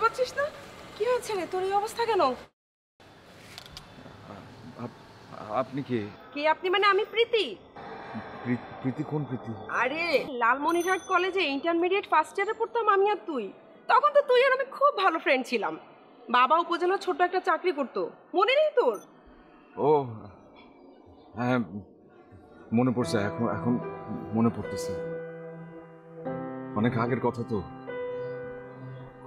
পাচ্ছিস না? কি হয়েছে রে, তোর এই অবস্থা কেন? আপনি কে? কে আপনি মানে? আমি প্রীতি। প্রীতি? কোন প্রীতি? আরে লালমনিরহাট কলেজে ইন্টারমিডিয়েট ফার্স্ট ইয়ারে পড়তাম আমি আর তুই। তখন তো তুই আর আমি খুব ভালো ফ্রেন্ড ছিলাম। বাবা উপজেলা ছোট একটা চাকরি করতো, মনে নেই তোর? ও হ্যাঁ, মনে পড়ছে। এখন এখন মনে পড়তেছে। অনেক আগের কথা তো।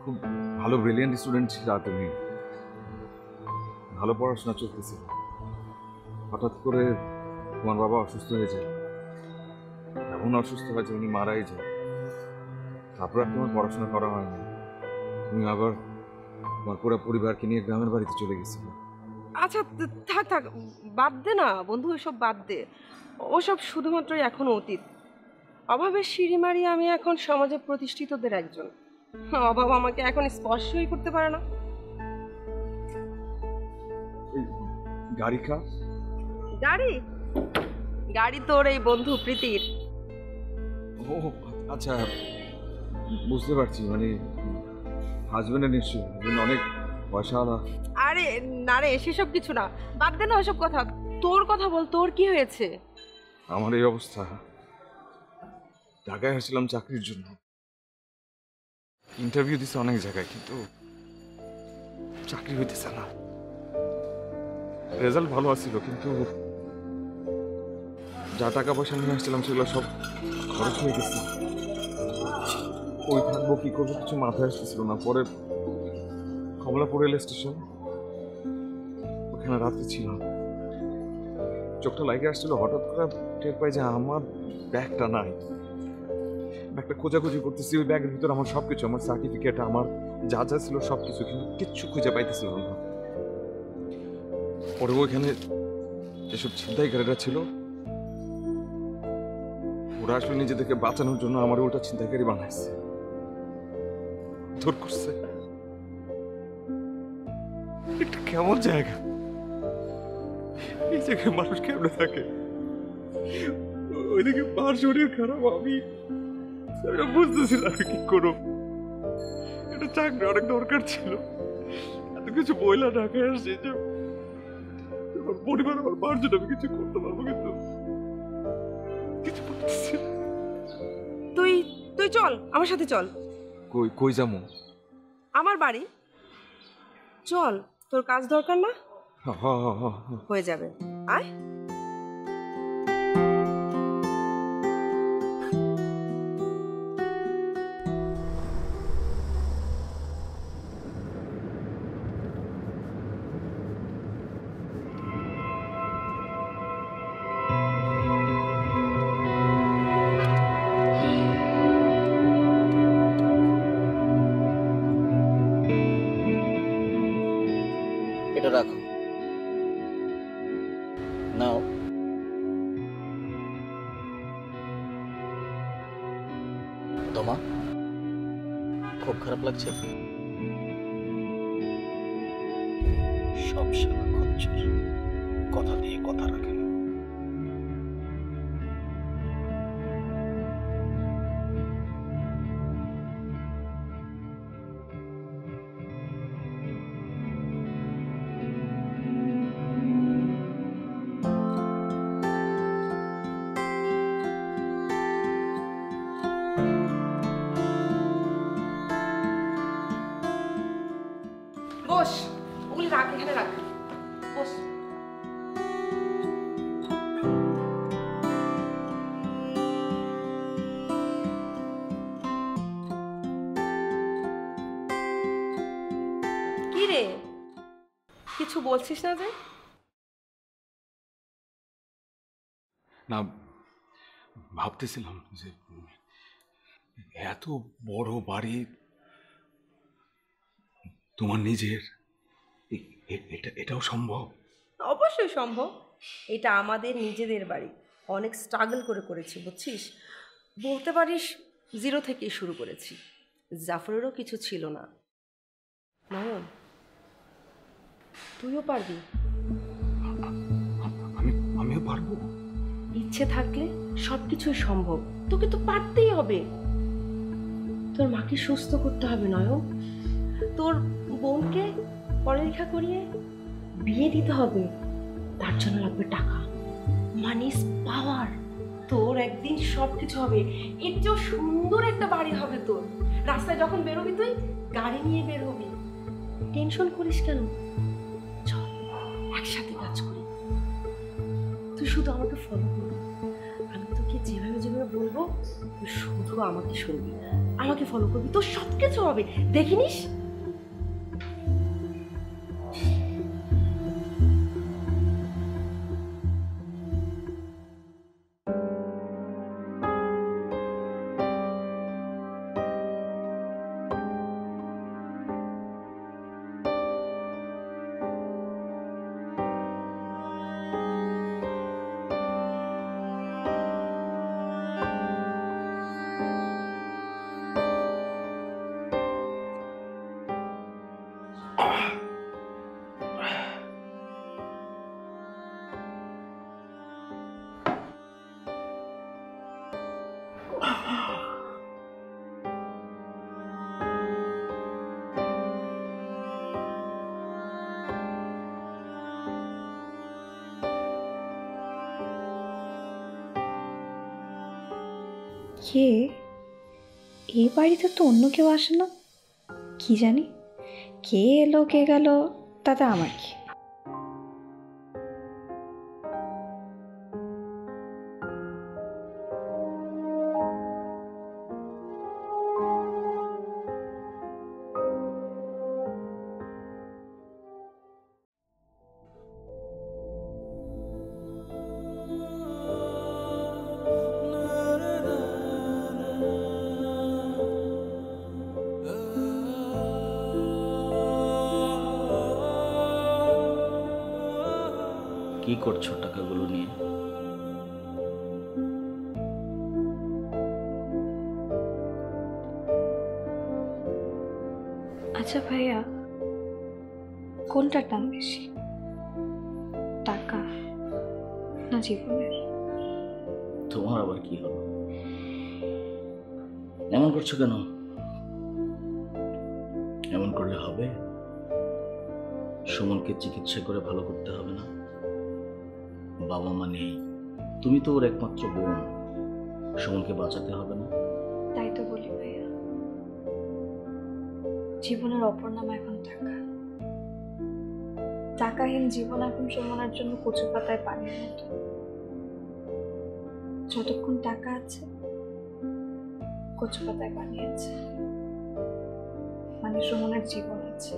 খুব ভালো ব্রিলিয়েন্ট স্টুডেন্ট ছিল তুমি। ভালো পড়াশোনা চলতেছে। হঠাৎ করে তোমার বাবা অসুস্থ হয়ে যায়। এমন অসুস্থ হয় যে উনি মারাই যায়। তারপর আর তোমার পড়াশোনা করা হয়নি। তুমি আবার তোমার পুরো পরিবারকে নিয়ে গ্রামের বাড়িতে চলে গেছিল। আচ্ছা থাক থাক, বাদ দে না বন্ধু, ওসব বাদ দে। ওসব শুধুমাত্র এখন অতীত। অভাবের সিঁড়ি মারিয়ে আমি এখন সমাজে প্রতিষ্ঠিতদের একজন। অভাব আমাকে এখন স্পর্শই করতে পারে না। গাড়ি খা? গাড়ি? গাড়ি তোর এই বন্ধু প্রীতির। ও আচ্ছা, বুঝতে পারছি। মানে হাজবেন্ডের নিশ্চয়ই, অনেক পয়সাওয়ালা। আরে না রে, সেসব কিছু না, বাদ দে না ওসব কথা। তোর কথা বল, তোর কি হয়েছে? আমার এই অবস্থা, ঢাকায় আসছিলাম চাকরির জন্য। ইন্টারভিউ দিছে অনেক জায়গায়, কিন্তু চাকরি হইতেছে না। রেজাল্ট ভালো আসছিল, কিন্তু যা টাকা পয়সা নিয়ে আসছিলাম সেগুলো সব খরচ হয়ে গেছে। ওই থাকবো কি করবো কিছু মাথায় আসতেছিল না। পরে কমলাপুর রেল স্টেশন, ওখানে রাত্রে ছিলাম। চোখটা লাগে আসছিল, হঠাৎ করে টের পাই যে আমার ব্যাগটা নাই। ব্যাগটা খোঁজাখুঁজি করতেছি, ওই ব্যাগের ভিতরে আমার সবকিছু, আমার সার্টিফিকেট, আমার যা যা ছিল সবকিছু, কিন্তু কিচ্ছু খুঁজে পাইতেছিল না। পরে ওইখানে যেসব ছিনতাইকারীরা ছিল, ওরা আসলে নিজেদেরকে বাঁচানোর জন্য আমার ওটা ছিনতাইকারী বানাইছে, ধর করছে। একটা কেমন জায়গা, এই জায়গায় মানুষ কেমনে থাকে? ওইদিকে মার শরীর খারাপ, আমি বুঝতেছি না কি করো। এটা চাকরি অনেক দরকার ছিল, এত কিছু বইলা ঢাকায় আসছে যে পরিবার আমার মার জন্য আমি কিছু করতে পারবো, কিন্তু কিছু করতেছি না। তুই তুই চল আমার সাথে, চল। কই কই যাবো? আমার বাড়ি চল, তোর কাজ দরকার না? হয়ে যাবে, আয়। এটা রাখো, নাও। তোমা, খুব খারাপ লাগছে? সব শালা খচ্চর, কথা দিয়ে কথা রাখে না। বস, ওগুলি রাখ, এখানে রাখ, বস। কি রে, কিছু বলছিস না যে? না, ভাবতেছিলাম যে এত বড় বাড়ি তোমার নিজের, এটাও সম্ভব? অবশ্যই সম্ভব। এটা আমাদের নিজেদের বাড়ি, অনেক স্ট্রাগল করে করেছি, বুঝছিস? বলতে পারিস জিরো থেকেই শুরু করেছি। জাফরেরও কিছু ছিল না। নয়ন, তুইও পারবি। আমিও পারবো। ইচ্ছে থাকলে সব কিছুই সম্ভব। তোকে তো পারতেই হবে। তোর মাকে সুস্থ করতে হবে নয়ন। তোর বোনকে পড়ালেখা করিয়ে বিয়ে দিতে হবে, তার জন্য লাগবে টাকা। Money is power. তোর একদিন সব কিছু হবে, এর চেয়েও সুন্দর একটা বাড়ি হবে তোর। রাস্তায় যখন বেরোবি তুই গাড়ি নিয়ে বের হবি। টেনশন করিস কেন? চল একসাথে কাজ করি। তুই শুধু আমাকে ফলো করবি, আমি তোকে যেভাবে যেভাবে বলবো তুই শুধু আমাকে শুনবি, আমাকে ফলো করবি, তোর সব কিছু হবে, দেখিনিস? কে? এই বাড়িতে তো অন্য কেউ আসে না, কি জানি কে এলো কে গেল, তাতে আমার কি? কি করছো টাকাগুলো নিয়ে? আচ্ছা ভাইয়া, কোনটার দাম বেশি, টাকা না জীবনের? তোমার আবার কি হলো? এমন করছো কেন? এমন করলে হবে? সুমনকে চিকিৎসা করে ভালো করতে হবে না? বাবা মা নেই, তুমি তো ওর একমাত্র বোন, সুমনকে বাঁচাতে হবে না? তাই তো বলি ভাইয়া, জীবনের অপর নাম এখন টাকা। টাকাহীন জীবন এখন সুমনের জন্য কচু পাতায় পানির মতো। যতক্ষণ টাকা আছে কচু পাতায় পানি আছে, মানে সুমনের জীবন আছে।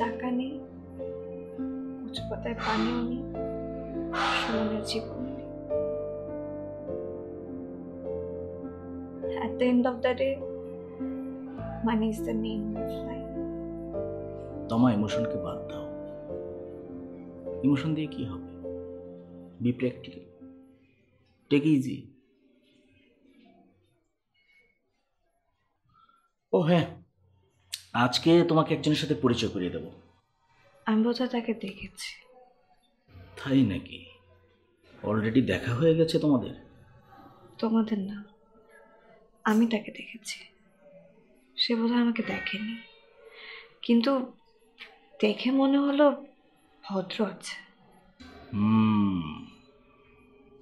টাকা নেই, কচু পাতায় পানিও নেই, সুমনের জীবন নেই। At the end of the day, money is the name of life. তোমার ইমোশনকে বাদ দাও। ইমোশন দিয়ে কি হবে? Be practical, take easy. ও হ্যাঁ, আজকে তোমাকে একজনের সাথে পরিচয় করিয়ে দেবো। আমি বোধহয় তাকে দেখেছি। তাই নাকি? অলরেডি দেখা হয়ে গেছে তোমাদের? তোমাদের না, আমি তাকে দেখেছি। সে বোধহয় আমাকে দেখেনি, কিন্তু দেখে মনে হলো ভদ্র আছে।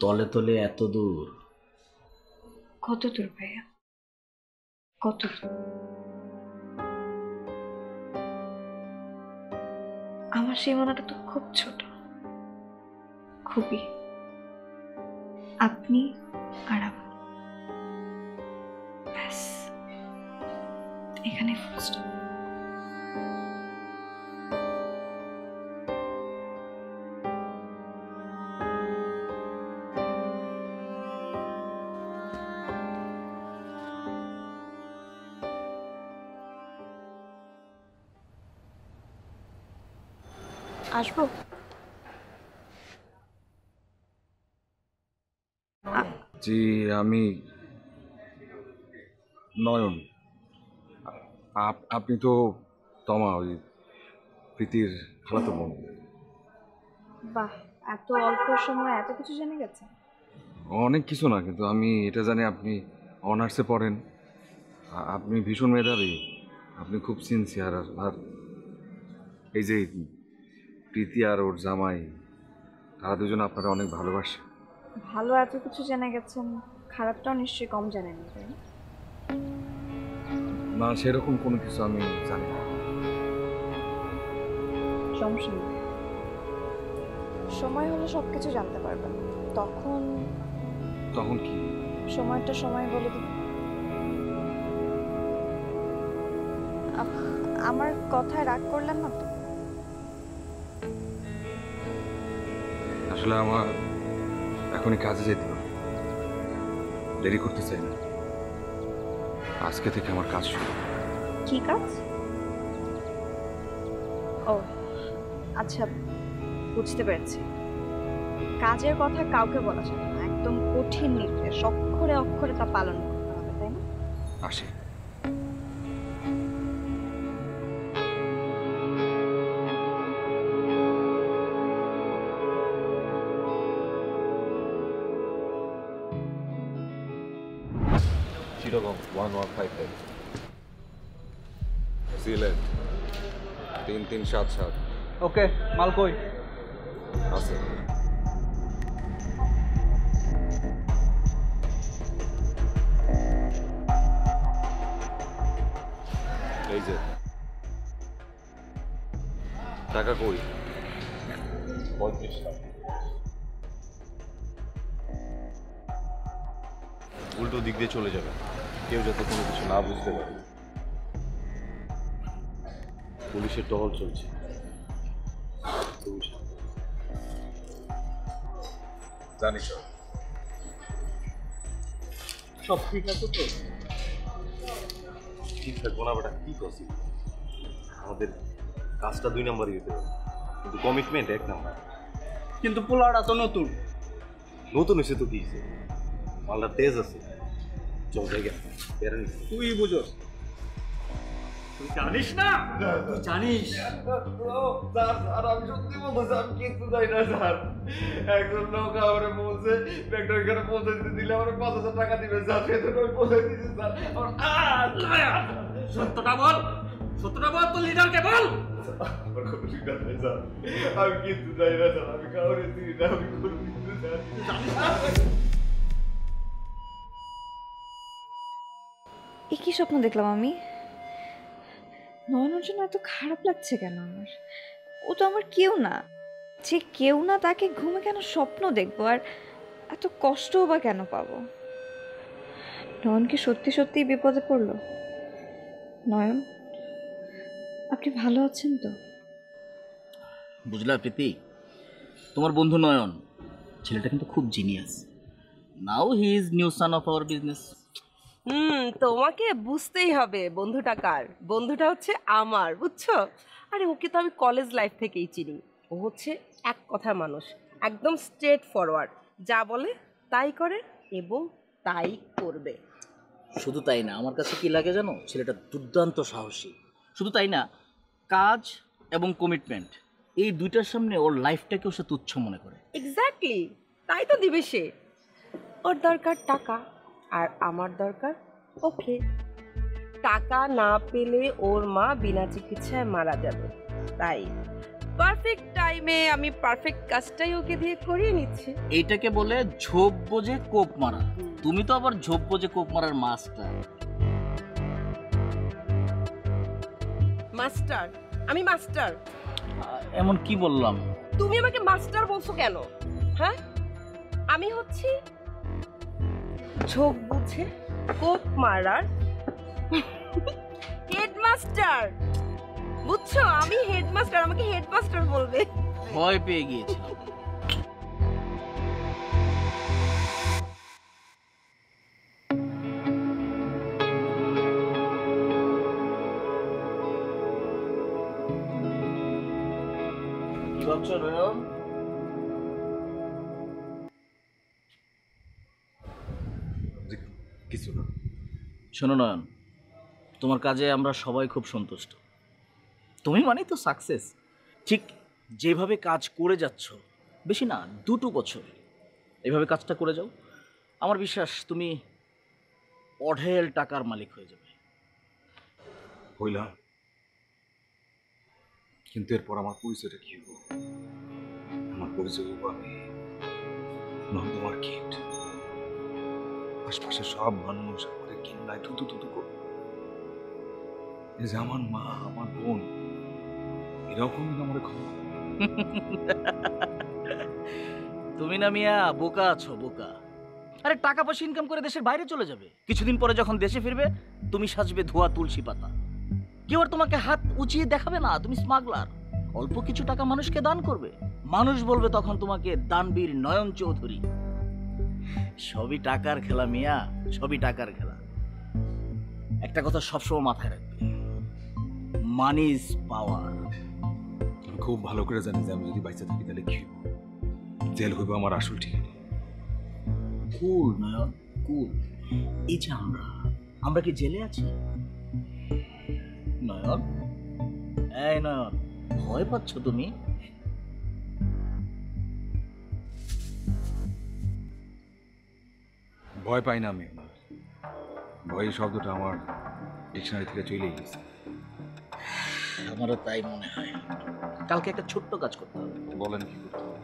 তলে তলে এত দূর? কত দূর ভাইয়া, কত দূর? আমার সীমানাটা তো খুব ছোট, খুবই। আপনি আর আমি, ব্যাস এখানে ফুল স্টপ। আসবো? জি, আমি নয়ন। আপনি তো তমা, ওই প্রীতির খালাতো বোন। বাহ, এত অল্প সময় এত কিছু জেনে গেছে। অনেক কিছু না, কিন্তু আমি এটা জানি আপনি অনার্সে পড়েন, আপনি ভীষণ মেধাবী, আপনি খুব সিনসিয়ার। আর এই যে প্রীতি আর ওর জামাই, তারা দুজন আপনারা অনেক ভালোবাসে। ভালো এত কিছু জেনে গেছেন, খারাপটাও নিশ্চয়ই কম জানেন, তাই না? না, সেরকম কোনো কিছু আমি জানি না। সমস্যা নেই, সময় হলে সবকিছু জানতে পারবেন। তখন তখন কি? সময়টা সময় বলে দিন। আমার কথায় রাগ করলেন না তো? আসলে আমার এখনই কাজে যেতে হবে, দেরি করতে চাই না। আজকে থেকে আমার কাজ শুরু। কি কাজ? ও আচ্ছা, বুঝতে পেরেছি। কাজের কথা কাউকে বলা যাবে না, একদম কঠিন নির্দেশ, অক্ষরে অক্ষরে তা পালন করতে হবে, তাই না? আসি। চিটাগং 1155 সিলেট 3377 ওকে, মাল কই? আছে। এই যে টাকা কই? 35 টাকা। উল্টো দিক দিয়ে চলে যাবে, কেউ যাতে কোনো কিছু না বুঝতে পারে। পুলিশের টহল চলছে। জানিস সব ঠিক আছে তো? ঠিক থাকবো না বেটা, কি করছি? আমাদের কাজটা 2 নাম্বারই হতে হবে, কিন্তু কমিটমেন্ট 1 নাম্বার। কিন্তু পোলাটা তো নতুন। নতুন হয়েছে তো কি হয়েছে, মালটা তেজ আছে। চল জায়গা বেড়ানি। তুই বুঝোস, তুই জানিস না? তুই জানিস? স্যার আমি সত্যি বলতেছি, আমি কিছু জানি না স্যার। একজন লোক আমার বলছে ফ্যাক্টরি এখানে পৌঁছে দিতে দিলে আমার 5,000 টাকা দিবে স্যার, সেজন্য আমি পৌঁছে দিচ্ছি স্যার। সত্যটা বল, সত্যটা বল, তোর লিডারকে বল। আমার কোনো শিকার নেই স্যার, আমি কিছু জানি না স্যার, আমি কাউরে চিনি না, আমি কোনো কিছু জানি না। এ কি স্বপ্ন দেখলাম আমি? নয়নের জন্য এত খারাপ লাগছে কেন আমার? ও তো আমার কেউ না। যে কেউ না তাকে ঘুমে কেন স্বপ্ন দেখবো, আর এত কষ্টও বা কেন পাবো? নয়ন কি সত্যি সত্যি বিপদে পড়লো? নয়ন, আপনি ভালো আছেন তো? বুঝলা প্রীতি, তোমার বন্ধু নয়ন ছেলেটা কিন্তু খুব genius. Now he is new son of our business. তোমাকে বুঝতেই হবে বন্ধুটা কার। বন্ধুটা হচ্ছে আমার, বুঝছো? আরে ওকে তো আমি কলেজ লাইফ থেকেই চিনি। ও হচ্ছে এক কথার মানুষ, একদম স্ট্রেট ফরওয়ার্ড, যা বলে তাই করে এবং তাই করবে। শুধু তাই না, আমার কাছে কি লাগে জানো, ছেলেটা দুর্দান্ত সাহসী। শুধু তাই না, কাজ এবং কমিটমেন্ট এই দুইটার সামনে ওর লাইফটাকেও সে তুচ্ছ মনে করে। এক্স্যাক্টলি, তাই তো দিবে সে। ওর দরকার টাকা, আর আমার দরকার ওকে। টাকা না পেলে ওর মা বিনা চিকিৎসায় মারা যাবে, তাই পারফেক্ট টাইমে আমি পারফেক্ট কাজটাই ওকে দিয়ে করিয়ে নিচ্ছি। এইটাকে বলে ঝোপ বোঝে কোপ মারা। তুমি তো আবার ঝোপ বোঝে কোপ মারার মাস্টার। মাস্টার? আমি মাস্টার? এমন কি বললাম? তুমি আমাকে মাস্টার বলছো কেন? হ্যাঁ, আমি হচ্ছি ঝোপ বুঝে কোপ মারার হেডমাস্টার, বুঝছো? আমি হেডমাস্টার, আমাকে হেডমাস্টার বলবে। ভয় পেয়ে গিয়েছিলাম। কি ভাবছো নয়ন? কিছু না। শোনো নয়ন, তোমার কাজে আমরা সবাই খুব সন্তুষ্ট। তুমি মানেই তো সাকসেস। ঠিক যেভাবে কাজ করে যাচ্ছ, বেশি না 2 বছর এইভাবে কাজটা করে যাও, আমার বিশ্বাস তুমি অঢেল টাকার মালিক হয়ে যাবে। হইলাম, কিন্তু এরপর আমার পরিচয়টা কি হবো? আমার পরিচয় হবো আমি নন্দমার কিট। আশপাশে সব মানুষ আমাদের কিন্নায় থুতু থুতু করবে। এই যে আমার মা, আমার বোন, এরকমই আমার খবর। তুমি না মিয়া বোকা আছো, বোকা। আরে টাকা পয়সা ইনকাম করে দেশের বাইরে চলে যাবে, কিছুদিন পরে যখন দেশে ফিরবে তুমি সাজবে ধোয়া তুলসী পাতা। কেউ আর তোমাকে হাত উঁচিয়ে দেখাবে না তুমি স্মাগলার। অল্প কিছু টাকা মানুষকে দান করবে, মানুষ বলবে তখন তোমাকে দানবীর নয়ন চৌধুরী। সবই টাকার খেলা মিয়া, সবই টাকার খেলা। একটা কথা সবসময় মাথায় রাখবে, মানি ইজ পাওয়ার। আমি খুব ভালো করে জানি যে আমি যদি বাইচা থাকি তাহলে কি হইব। জেল হইব আমার আসল ঠিকানা। কুল নয়ন, কুল। এই যে আমরা কি জেলে আছি? নয়ন, এই নয়ন, ভয় পাচ্ছ তুমি? ভয় পাই না আমি। ভয় শব্দটা আমার ডিকশনারি থেকে চলেই গেছে। আমারও তাই মনে হয়। কালকে একটা ছোট্ট কাজ করতে হবে। বলেন কি করতে হবে?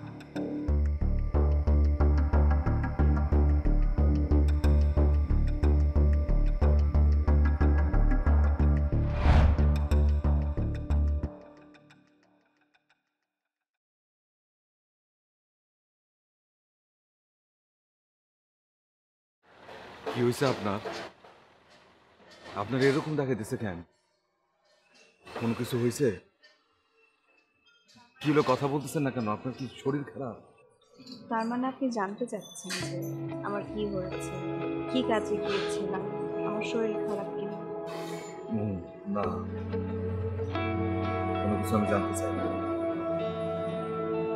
কি হয়েছে আপনার? আপনার এরকম দেখাইতেছে কেন? কোনো কিছু হয়েছে? কি হলো, কথা বলতেছেন না কেন? আপনার কি শরীর খারাপ? তার মানে আপনি জানতে চাচ্ছেন যে আমার কি হয়েছে, কি কাজে গিয়েছিলাম, আমার শরীর খারাপ কিনা? না, কোনো কিছু আমি জানতে চাই না।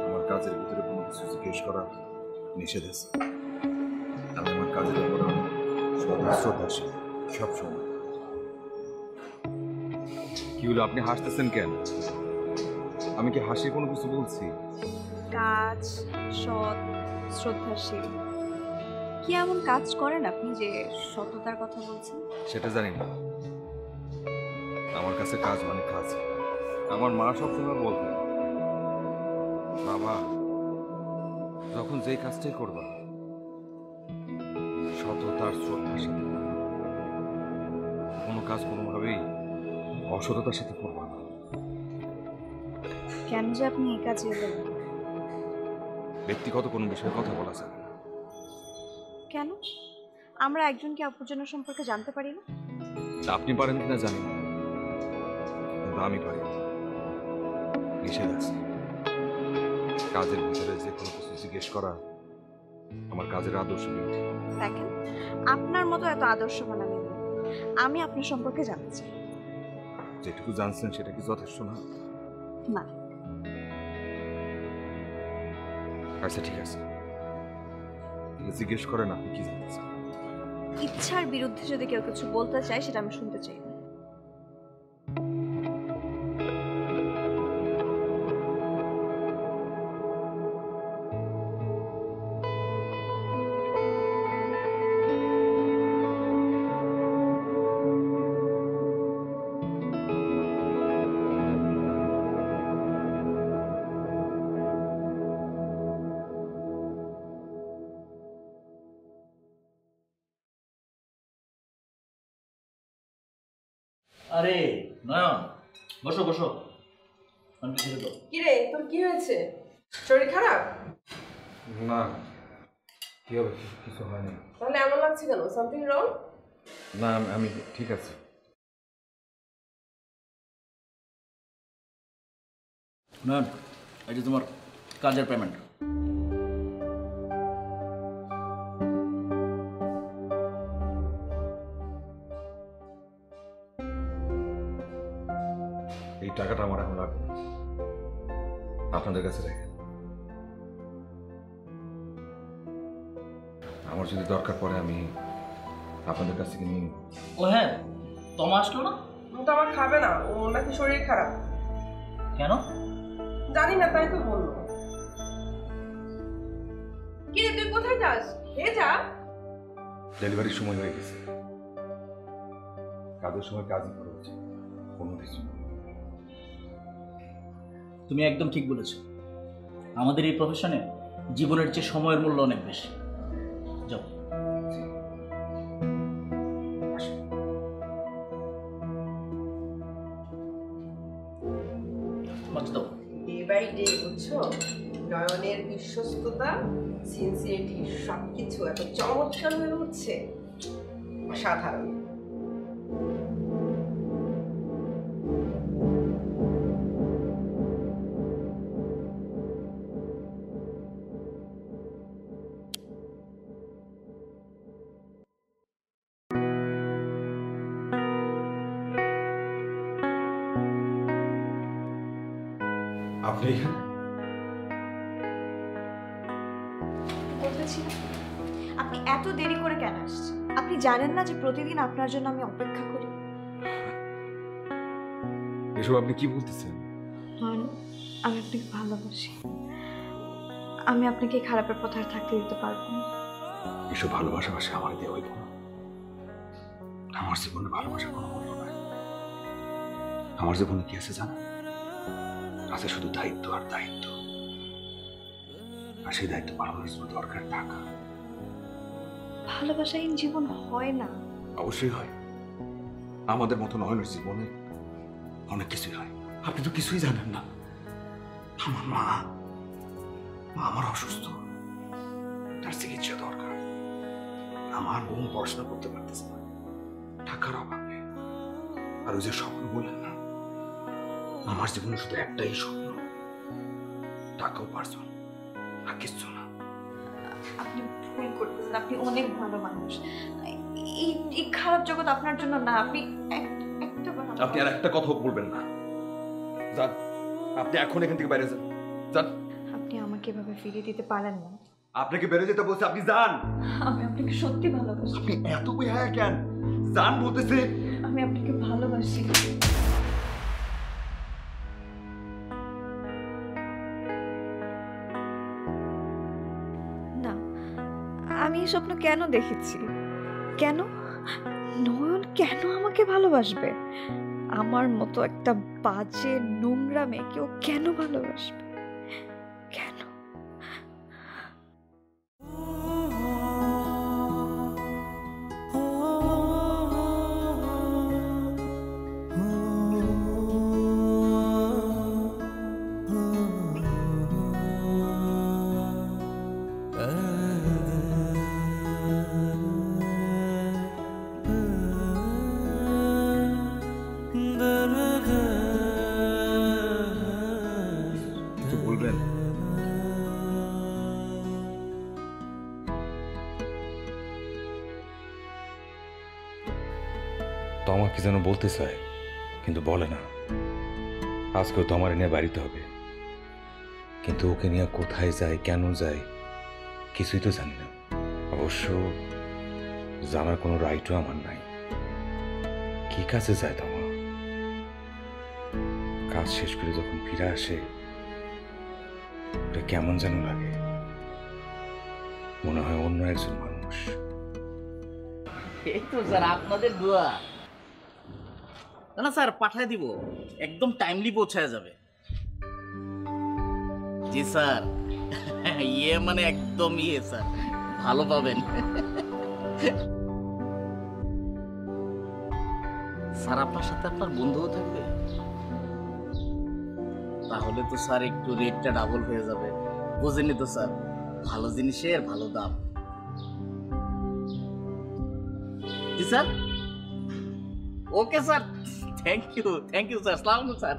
আমার কাজের ভিতরে কোনো কিছু জিজ্ঞেস করা নিষেধ আছে। আমি আমার কাজের ব্যাপারে শ্রদ্ধাশীল সবসময়। কি হলো, আপনি হাসতেছেন কেন? আমি কি হাসির কোনো কিছু বলছি? কাজ, সৎ, শ্রদ্ধাশীল, কি এমন কাজ করেন আপনি যে সততার কথা বলছেন? সেটা জানি না। আমার কাছে কাজ মানে কাজ। আমার মা সবসময় বলতেন, বাবা যখন যেই কাজটাই করবা সততার শ্রদ্ধার সাথে, কোনো কাজ কোনোভাবেই অসততার সাথে করবা না। কেন যে আপনি এই কাজে এলেন? ব্যক্তিগত কোনো বিষয়ে কথা বলা যাবে না। কেন? আমরা একজনকে অপরজনের সম্পর্কে জানতে পারি না? তা আপনি পারেন কিনা জানি না, কিন্তু আমি পারি না। নিষেধ আছে। কাজের ভিতরে যে কোনো কিছু জিজ্ঞেস করা আমার কাজের আদর্শ বিরোধী। দেখেন, আপনার মতো এত আদর্শবান আমি নই। আমি আপনার সম্পর্কে জানতে চাই। যেটুকু জানছেন সেটা কি যথেষ্ট না? না। আচ্ছা ঠিক আছে, জিজ্ঞেস করেন আপনি কি জানতে চান। ইচ্ছার বিরুদ্ধে যদি কেউ কিছু বলতে চায় সেটা আমি শুনতে চাই না। আরে নয়ন, বসো বসো। কি রে, তোর কি হয়েছে? শরীর খারাপ? না, কি হবে, কিছু হয়নি। তাহলে এমন লাগছে কেন? Something wrong? না, আমি ঠিক আছি। নয়ন, এই যে তোমার কাজের পেমেন্ট। এই টাকাটা আমার এখন লাগবে, আপনাদের কাছে রেখে। আমার যদি দরকার পড়ে আমি আপনাদের কাছ থেকে নিয়ে নিব। ও হ্যাঁ, তোমার আসলো না? ও তো আমার খাবে না, ও নাকি শরীর খারাপ। কেন? জানি না, তাই তো বললো। কি রে, তুই কোথায় যাস? খেয়ে যা। ডেলিভারির সময় হয়ে গেছে, কাজের সময় কাজই করা উচিত। কোনো কিছু। তুমি একদম ঠিক বলেছো, আমাদের এই প্রফেশনে জীবনের চেয়ে সময়ের মূল্য অনেক বেশি। যাও। দাও। ডে বাই ডে বুঝছো, নয়নের বিশ্বস্ততা, সিনসিয়ারিটি সবকিছু এত চমৎকার হয়ে উঠছে, অসাধারণ। আপনি এখানে? বলতেছিলাম, আপনি এত দেরি করে কেন আসছেন? আপনি জানেন না যে প্রতিদিন আপনার জন্য আমি অপেক্ষা করি? এসব আপনি কি বলতেছেন? আমি আপনাকে ভালোবাসি। আমি আপনাকে খারাপের পথে আর থাকতে দিতে পারবো না। এসব ভালোবাসাবাসি আমার দিয়ে হইব না। আমার জীবনে ভালোবাসার কোনো মূল্য নাই। আমার জীবনে কি আছে জানা? আছে শুধু দায়িত্ব আর দায়িত্ব। আর সেই দায়িত্ব পালনের জন্য দরকার টাকা। ভালোবাসাহীন জীবন হয় না। অবশ্যই হয়। আমাদের মতো নয়নের জীবনে অনেক কিছুই হয়। আপনি তো কিছুই জানেন না। আমার মা আমার অসুস্থ, তার চিকিৎসা দরকার। আমার বোন পড়াশোনা করতে পারতেছে না টাকার অভাবে। আর ওই যে স্বপ্ন বললেন না, আমার জীবনে শুধু একটাই স্বপ্ন, টাকা উপার্জন, আর কিচ্ছু না। আপনি ভুল করতেছেন, আপনি অনেক ভালো মানুষ। এই খারাপ জগৎ আপনার জন্য না। আপনি আপনি আর একটা কথা বলবেন না। যান, আপনি এখন এখান থেকে বাইরে যান। যান। আপনি আমাকে এভাবে ফিরিয়ে দিতে পারেন না। আপনাকে বেরো যেতে বলছে, আপনি যান। আমি আপনাকে সত্যি ভালোবাসি। আপনি এত বেহায়া কেন? যান বলতেছে। আমি আপনাকে ভালোবাসি। না, আমি এই স্বপ্ন কেন দেখেছি? কেন নয়ন কেন আমাকে ভালোবাসবে? আমার মতো একটা বাজে নোংরা মেয়েকেও কেন ভালোবাসবে? কেন? বলবেন তো আমাকে যেন বলতে চায় কিন্তু বলে না। আজকেও তো আমার নিয়ে বাড়িতে হবে, কিন্তু ওকে নিয়ে কোথায় যায়, কেন যায়, কিছুই তো জানি না। অবশ্য জানার কোনো রাইটও আমার নাই। কি কাজে যায় তোমা? কাজ শেষ করে যখন ফিরে আসে, ওটা কেমন যেন লাগে, মনে হয় অন্য একজন মানুষ। এই তো স্যার আপনাদের দোয়া। না স্যার, পাঠায় দিব, একদম টাইমলি পৌঁছায় যাবে। জি স্যার, ইয়ে মানে একদম ইয়ে স্যার, ভালো পাবেন। স্যার আপনার সাথে আপনার বন্ধুও থাকবে? তাহলে তো স্যার একটু রেটটা ডাবল হয়ে যাবে। বুঝেনি তো স্যার, ভালো জিনিসের ভালো দাম। জি sir, okay sir, thank you sir. সালাম স্যার।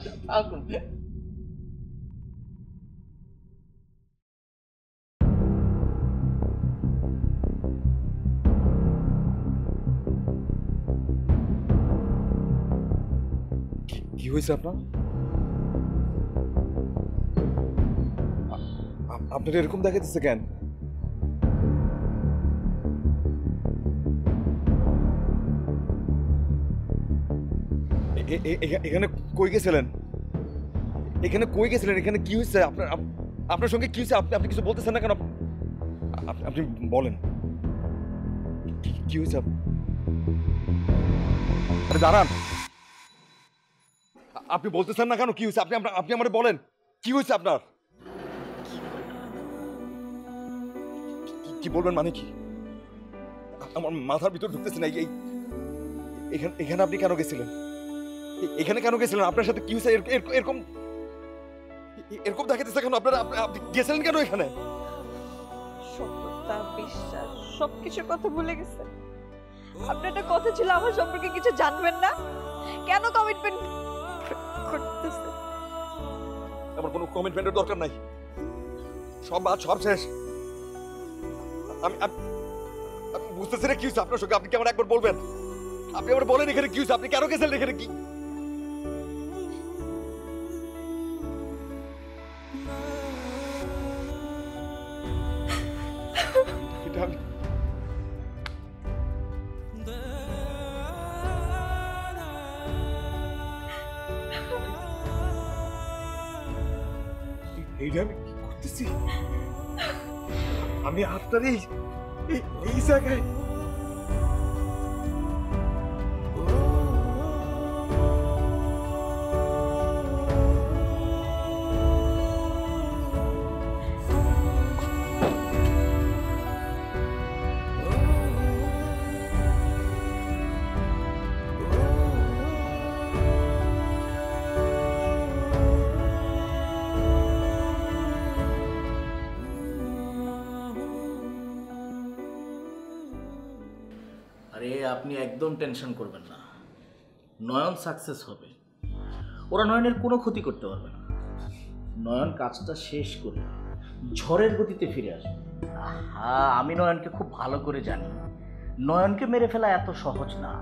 কি হয়েছে আপনার? আপনার এরকম দেখাতেছে কেন? এখানে কই গেছিলেন? এখানে কই গেছিলেন? এখানে কি হয়েছে? আপনার সঙ্গে কি হয়েছে? আপনি কিছু বলতেছেন না কেন? আপনি বলেন কি হয়েছে? আরে দাঁড়ান। আপনি বলতেছেন না কেন কি হয়েছে? আপনি আমারে বলেন কি হয়েছে আপনার? কি বলবেন মানে কি? আমার মাথার ভিতর ঢুকতেছে না। এখানে আপনি কেন গেছিলেন? এখানে কেন গেছিলেন? আপনার সাথে কি হয়েছে? এরকম এরকম দেখাতেছে কেন? আপনি গেছিলেন কেন এখানে? সত্যতা, বিশ্বাস, সবকিছুর কথা ভুলে গেছেন। আপনার একটা কথা ছিল আমার সম্পর্কে কিছু জানবেন না, কেন কমিটমেন্ট করতেছে? আমার কোনো কমিটমেন্টের দরকার নাই। সব শেষ। আমি বুঝতেছি না কি হয়েছে আপনার সঙ্গে। আপনি কি আমার একবার বলবেন? আপনি আমার বলেন এখানে কি হয়েছে? আপনি কেন গেছিলেন এখানে? কি এইটা আমি কি করতেছি? আমি আপনার এই জায়গায় আরে আপনি একদম টেনশন করবেন না, নয়ন সাকসেস হবে। ওরা নয়নের কোনো ক্ষতি করতে পারবে না। নয়ন কাজটা শেষ করে ঝড়ের গতিতে ফিরে আসবে। হ্যাঁ, আমি নয়নকে খুব ভালো করে জানি। নয়নকে মেরে ফেলা এত সহজ না।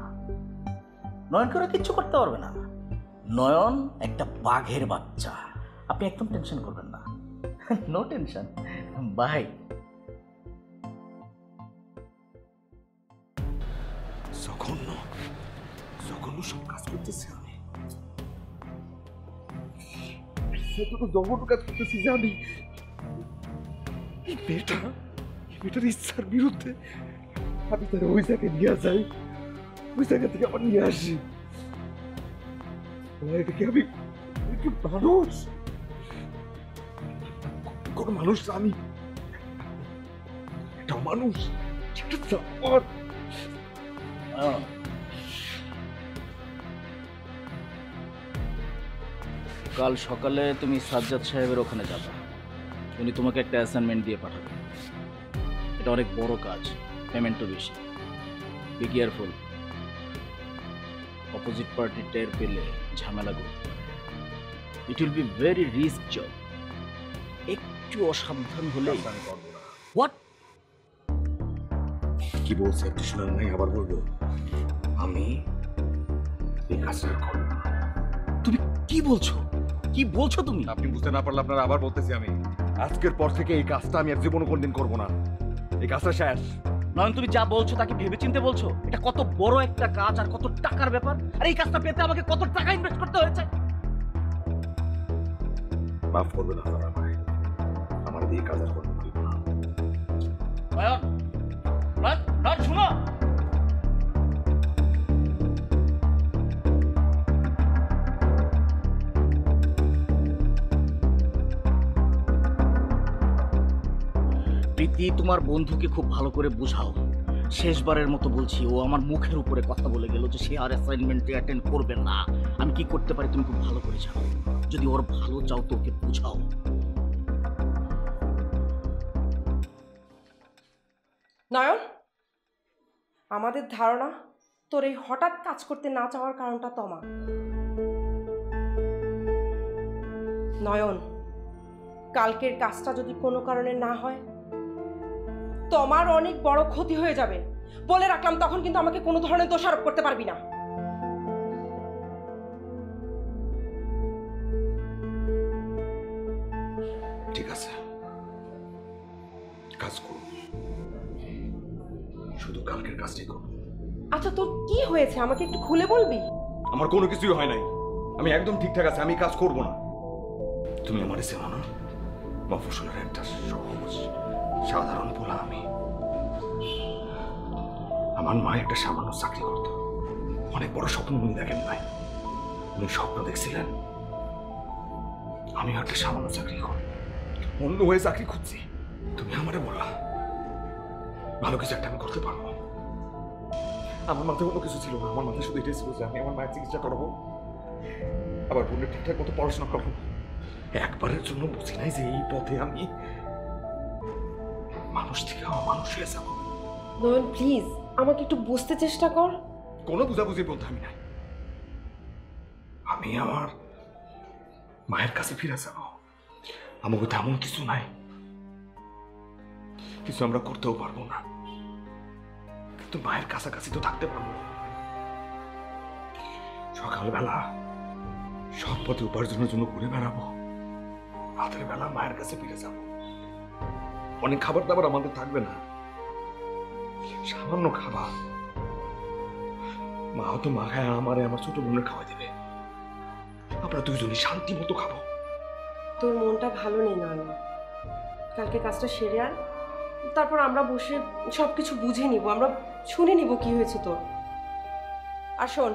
নয়নকে ওরা কিচ্ছু করতে পারবে না। নয়ন একটা বাঘের বাচ্চা। আপনি একদম টেনশন করবেন না। No tension, bye. জঘন্য সব কাজ করতেছি আমি। জঘন্য কাজ করতেছি যে আমি এই মেয়েটার ইচ্ছার বিরুদ্ধে আমি তার ওই জায়গায় নিয়ে যাই, ওই জায়গা থেকে আবার নিয়ে আসি। এটা কি আমি মানুষ? কোন মানুষ? আমি একটা মানুষ, একটা জানোয়ার। কাল সকালে তুমি সাজ্জাদ সাহেবের ওখানে যাবে। উনি তোমাকে একটা অ্যাসাইনমেন্ট দিয়ে পাঠাবেন। এটা অনেক বড় কাজ, পেমেন্টও বেশি। Be careful. অপোজিট পার্টি টের পেলে ঝামেলা করতে পারে। It will be very risk job. একটু অসাবধান হলে আমি করবো না। হোয়াট? কি বলছে একটু শোনার নাই, আবার বলবো? আমি এই কাজটা করবো না। তুমি কি বলছো? কি বলছো তুমি? আপনি বুঝতে না পারলে আপনারা আবার বলতেছি, আমি আজকের পর থেকে এই কাজটা আমি আর জীবনে কোনদিন করবো না। এই কাজটা শেষ। নয়ন, তুমি যা বলছো তাকে ভেবেচিন্তে বলছো? এটা কত বড় একটা কাজ আর কত টাকার ব্যাপার। আর এই কাজটা পেতে আমাকে কত টাকা ইনভেস্ট করতে হয়েছে। মাফ করবে না স্যার, আমার এই কাজ আর করবো না। নয়ন, নয়ন, নয়ন শোনো। প্রীতি, তোমার বন্ধুকে খুব ভালো করে বুঝাও। শেষবারের মতো বলছি, ও আমার মুখের উপরে কথা বলে গেল যে সে আর অ্যাসাইনমেন্টে অ্যাটেন্ড করবে না। আমি কি করতে পারি তুমি খুব ভালো করে জানো। যদি ওর ভালো চাও তো ওকে বুঝাও। নয়ন, আমাদের ধারণা তোর এই হঠাৎ কাজ করতে না চাওয়ার কারণটা তমা। নয়ন, কালকের কাজটা যদি কোনো কারণে না হয়, তোমার অনেক বড় ক্ষতি হয়ে যাবে বলে রাখলাম। তখন কিন্তু আমাকে কোনো ধরনের দোষারোপ করতে পারবি না। ঠিক আছে, কাজ করব, শুধু কালকের কাজটাই করব। আচ্ছা, তোর কি হয়েছে আমাকে একটু খুলে বলবি? আমার কোনো কিছুই হয় নাই, আমি একদম ঠিকঠাক আছে, আমি কাজ করব না। তুমি আমার চেনো না, মফস্বলের একটা সহজ সাধারণ পোলা আমি। আমার মা একটা সামান্য চাকরি করত, অনেক বড় স্বপ্ন উনি দেখেন ভাই। উনি স্বপ্ন দেখছিলেন আমি একটা সামান্য চাকরি করি, অন্য হয়ে চাকরি খুঁজছি। তুমি আমারে বললা ভালো কিছু একটা আমি করতে পারবো। আমার মাথায় অন্য কিছু ছিল না, আমার মাথায় শুধু এটাই ছিল যে আমি আমার মায়ের চিকিৎসা করাবো, আবার বোনের ঠিকঠাক মতো পড়াশোনা করবো। একবারের জন্য বুঝি নাই যে এই পথে আমি মানুষ থেকে অমানুষ হয়ে যাব। নয়ন প্লিজ আমাকে একটু বুঝতে চেষ্টা কর। কোনো বুঝাবুঝির মধ্যে আমি নাই। আমি আমার মায়ের কাছে ফিরে যাব। আমাকে তেমন কিছু নাই, কিছু আমরা করতেও পারবো না, কিন্তু মায়ের কাছাকাছি তো থাকতে পারবো। সকালবেলা সৎ পথে উপার্জনের জন্য ঘুরে বেড়াবো, রাতের বেলা মায়ের কাছে ফিরে যাব। অনেক খাবার দাবার আমাদের থাকবে না, সামান্য খাবার। মা তো মাখায় আমারে আমার ছোট বোনের খাওয়াই দেবে, আমরা দুইজনই শান্তি মতো খাবো। তোর মনটা ভালো নেই নয়ন, কালকে কাজটা সেরে আয়, তারপর আমরা বসে সবকিছু বুঝে নিব, আমরা শুনে নিব কি হয়েছে তোর। আর শোন,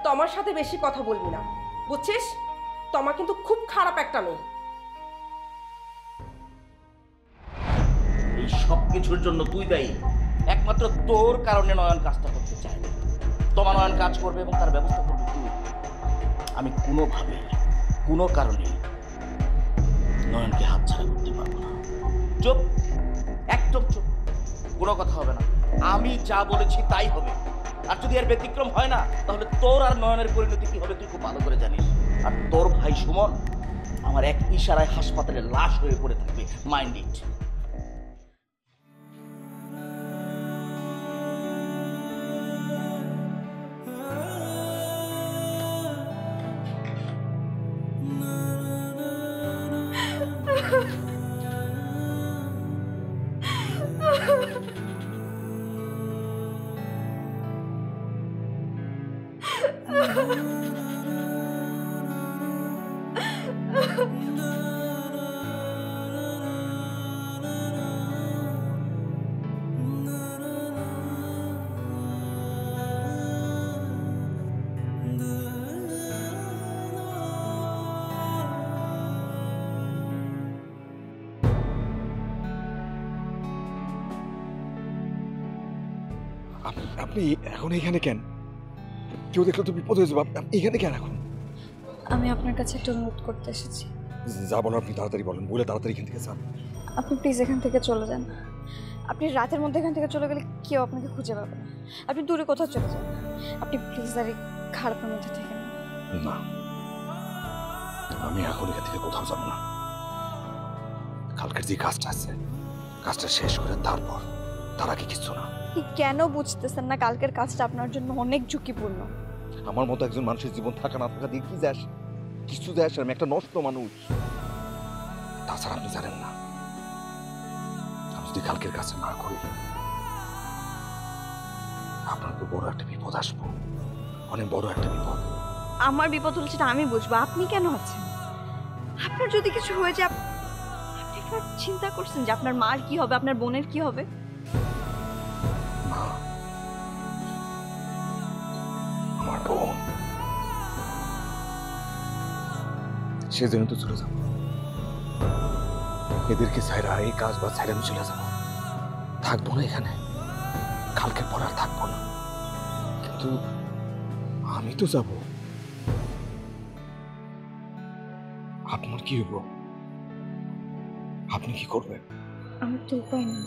তোমার সাথে বেশি কথা বলবি না, বুঝছিস? তোমা কিন্তু খুব খারাপ একটা মেয়ে। এই সব কিছুর জন্য তুই দায়ী। একমাত্র তোর কারণে নয়ন কাজটা করতে চায় না। তোমার নয়ন কাজ করবে এবং তার ব্যবস্থা করবে তুই। আমি কোনোভাবে কোনো কারণে নয়নকে হাতছাড়া করতে পারবো না। চুপ, একদম চুপ, কোনো কথা হবে না। আমি যা বলেছি তাই হবে। আর যদি এর ব্যতিক্রম হয় না, তাহলে তোর আর নয়নের পরিণতি কি হবে তুই খুব ভালো করে জানিস। আর তোর ভাই সুমন আমার এক ইশারায় হাসপাতালে লাশ হয়ে পড়ে থাকবে। Mind it. আপনি এখন এখানে কেন? কেউ দেখলে তো বিপদ হয়ে যাবে। আপনি এখানে কেন এখন? আমি আপনার কাছে একটা অনুরোধ করতে এসেছি। যাবো না, আপনি তাড়াতাড়ি বলেন, বলে তাড়াতাড়ি এখান থেকে যান। আপনি প্লিজ এখান থেকে চলে যান। আপনি রাতের মধ্যে এখান থেকে চলে গেলে কেউ আপনাকে খুঁজে পাবে না। আপনি দূরে কোথাও চলে যান। আপনি প্লিজ আর এই খারাপের মধ্যে থেকে না, আমি এখন এখান থেকে কোথাও যাবো না। কালকের যে কাজটা আছে, কাজটা শেষ করে তারপর, তার আগে কিছু না। আপনি কেন বুঝতেছেন না কালকের কাজটা আপনার জন্য অনেক ঝুঁকিপূর্ণ? আমার মতো একজন মানুষের জীবন থাকা না থাকা দিয়ে কি যায় আসে? কিছু যায় আসে? আমি একটা নষ্ট মানুষ। তাছাড়া আপনি জানেন না, আমি যদি কালকের কাছে না করি, আপনার তো বড় একটা বিপদ আসবো, অনেক বড় একটা বিপদ। আমার বিপদ হলে সেটা আমি বুঝবো, আপনি কেন আছেন? আপনার যদি কিছু হয়ে যায়, আপনি একবার চিন্তা করছেন যে আপনার মার কি হবে, আপনার বোনের কি হবে? মা, আমার বোন, সেজন্য তো চলে যাবো। এদেরকে ছাইরা, এই কাজ বা ছাইরা আমি চলে যাবো, থাকবো না এখানে। কালকের পর আর থাকবো না, কিন্তু আমি তো যাব। আপনার কি হবো? আপনি কি করবেন? আমার তো উপায় নেই।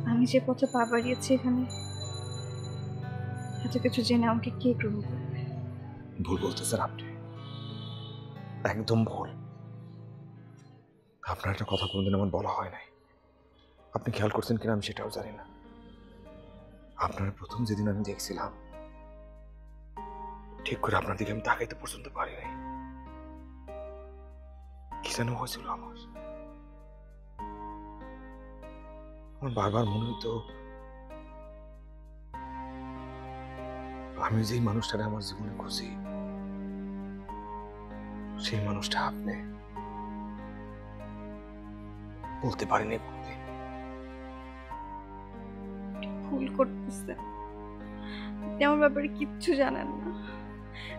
আমি যে পথে পা বাড়িয়েছি, এখানে এত কিছু জেনে আমাকে কে গ্রহণ করবে? ভুল বলতেছেন আপনি, একদম ভুল। আপনার একটা কথা কোনোদিন আমার বলা হয় নাই। আপনি খেয়াল করছেন কিনা আমি সেটাও জানি না। আপনার প্রথম যেদিন আমি দেখছিলাম, ঠিক করে আপনার দিকে আমি তাকাইতে পর্যন্ত পারি নাই। কি যেন হয়েছিল আমার বারবার মনে হতো আমি যেই মানুষটারে আমার জীবনে খুঁজি, সেই মানুষটা আপনি। বলতে পারিনি কোনদিন। ভুল করতেছে। আপনি আমার ব্যাপারে কিচ্ছু জানেন না।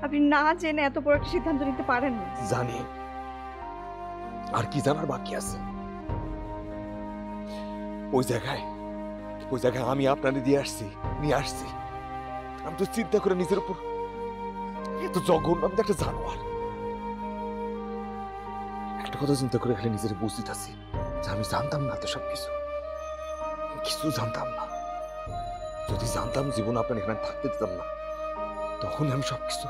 আপনি না জেনে এত বড় একটা সিদ্ধান্ত নিতে পারেন না। জানি, আর কি জানার বাকি আছে? ওই জায়গায় আমি আপনারে নিয়ে আসছি। আমি তো চিন্তা করে নিজের উপর এত জঘন্য, আমি তো একটা জানোয়ার। একটা কথা চিন্তা করে খালি নিজের বুঝতে আছি যে আমি জানতাম না তো কিছু জানতাম না। যদি জানতাম জীবন আপনার এখানে থাকতে দিতাম না, তখন আমি সবকিছু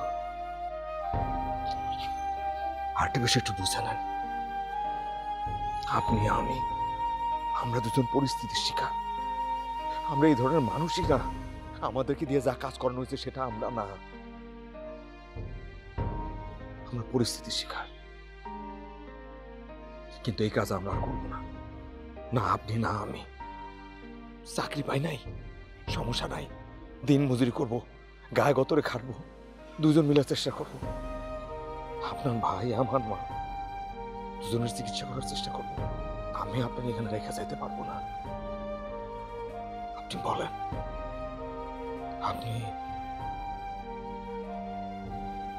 আরেকটা বেশি একটু বুঝে নেন। আপনি আমরা দুজন পরিস্থিতির শিকার। আমরা এই ধরনের মানুষই না। আমাদেরকে দিয়ে যা কাজ করানো হয়েছে সেটা আমরা না, আমরা পরিস্থিতির শিকার। কিন্তু এই কাজ আমরা আর করবো না, না আপনি না আমি। চাকরি পাই নাই, সমস্যা নাই, দিন মজুরি করবো, গায়ে গতরে খাটবো, দুজন মিলে চেষ্টা করবো। আপনার ভাই আমার মা দুজনের চিকিৎসা করার চেষ্টা করবো। আমি আপনাকে এখানে রেখে যাইতে পারবো না। আপনি বলেন, আপনি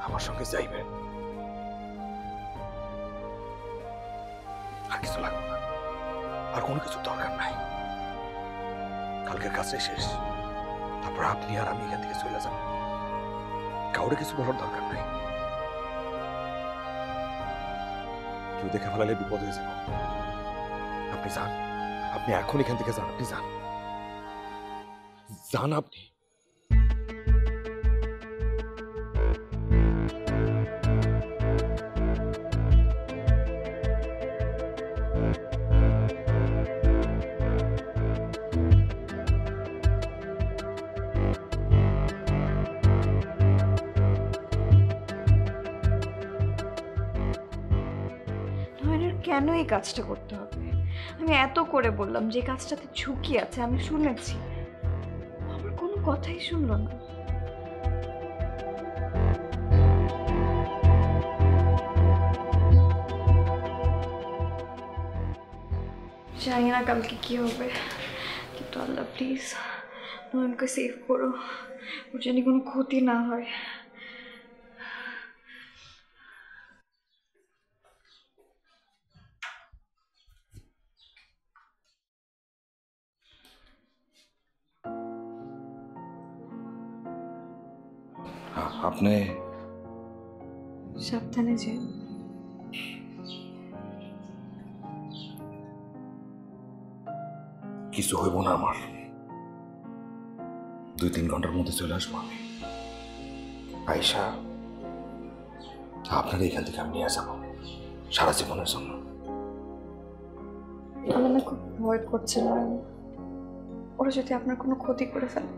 আমার সঙ্গে যাইবেন? আর কিছু লাগবে না, আর কোনো কিছু দরকার নাই। কালকের কাজটাই শেষ, তারপর আপনি আর আমি এখান থেকে চলে যাব। কাউরে কিছু বলার দরকার নাই। কেউ দেখে ফেলালে বিপদ হয়ে যাবে। আপনি যান, আপনি এখন এখান থেকে যান, আপনি যান আপনি। নয়নের কেন এই কাজটা করতে হবে? আমি এত করে বললাম যে কাজটাতে ঝুঁকি আছে, আমি শুনেছি, আমার কোনো কথাই শুনলো না। জানি না কালকে কি হবে, কিন্তু আল্লাহ প্লিজ নয়নকে সেভ করো, ওর যেন কোনো ক্ষতি না হয়। আপনি সাবধানে যে। কিছু হইব না আমার। 2-3 ঘন্টার মধ্যে চলে আসবো আমি। আয়শা, আপনার এখান থেকে আমি নিয়ে যাবো সারা জীবনের জন্য। আমার না খুব ভয় করছে নয়ন, ওরা যদি আপনার কোনো ক্ষতি করে ফেলে।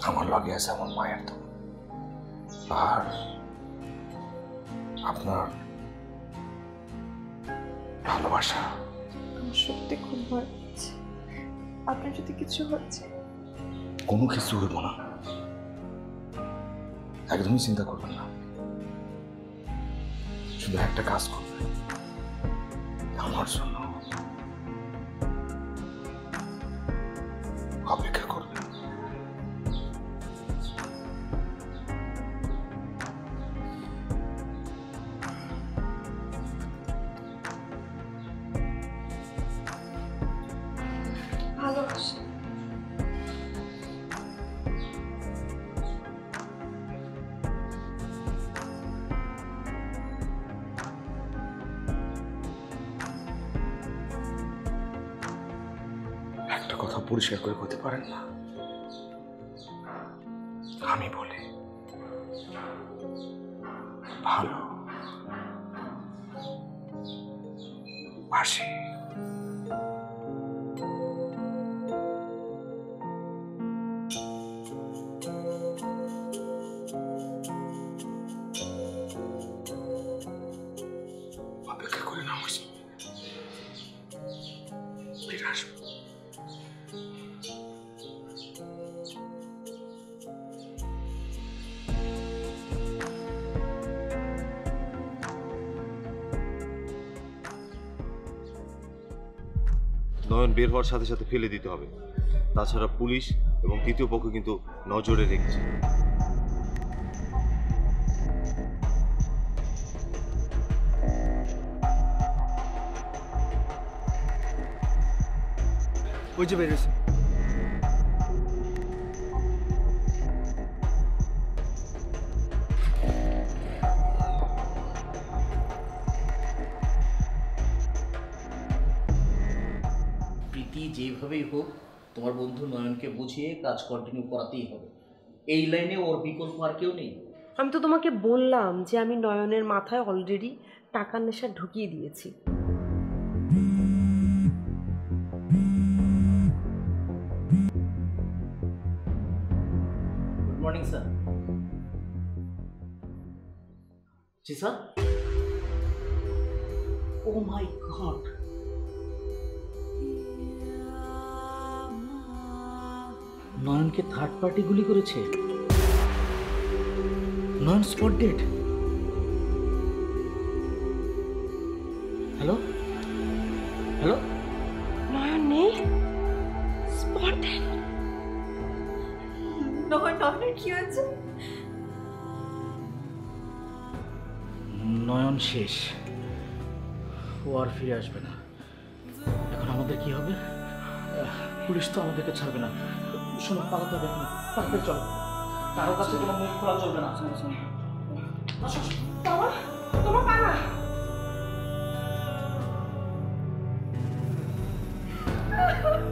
আমার লাগে আছে আমার মায়ের তো, আর আপনার ভালোবাসা। আমার সত্যি খুব ভয় করছে, আপনার যদি কিছু হচ্ছে। কোনো কিছু হইব না, একদমই চিন্তা করবেন না। শুধু একটা কাজ করবেন আমার জন্য, অপেক্ষা করবেন। ভালোবাসা একটা কথা পরিষ্কার করে বলতে পারেন না? আমি বলি ভালো বাসি। অপেক্ষা করে না আমার সামনে। ফিরে আসবো। নয়ন বের হওয়ার সাথে সাথে ফেলে দিতে হবে, তাছাড়া পুলিশ এবং তৃতীয় পক্ষ কিন্তু নজরে রেখেছে। ওই যে বেরিয়েছে। প্রীতি যেভাবেই হোক তোমার বন্ধু নয়নকে বুঝিয়ে কাজ কন্টিনিউ করাতেই হবে। এই লাইনে ওর বিকল্প আর কেউ নেই। আমি তো তোমাকে বললাম যে আমি নয়নের মাথায় অলরেডি টাকার নেশা ঢুকিয়ে দিয়েছি। Good morning sir. জি স্যার। ও মাই গড, নয়নকে থার্ড পার্টি গুলি করেছে। Nayan spot dead. Hello hello, Nayan নেই, স্পট নয়নের কি হয়েছে? নয়ন শেষ, ও আর ফিরে আসবে না। এখন আমাদের কি হবে? পুলিশ তো আমাদেরকে ছাড়বে না। শোনো, পালাতে হবে এখন, তাড়াতাড়ি চলো। কারো কাছে কোনো মুখ খোলা চলবে না। বাবা, তোমার পালা। Ha ha ha!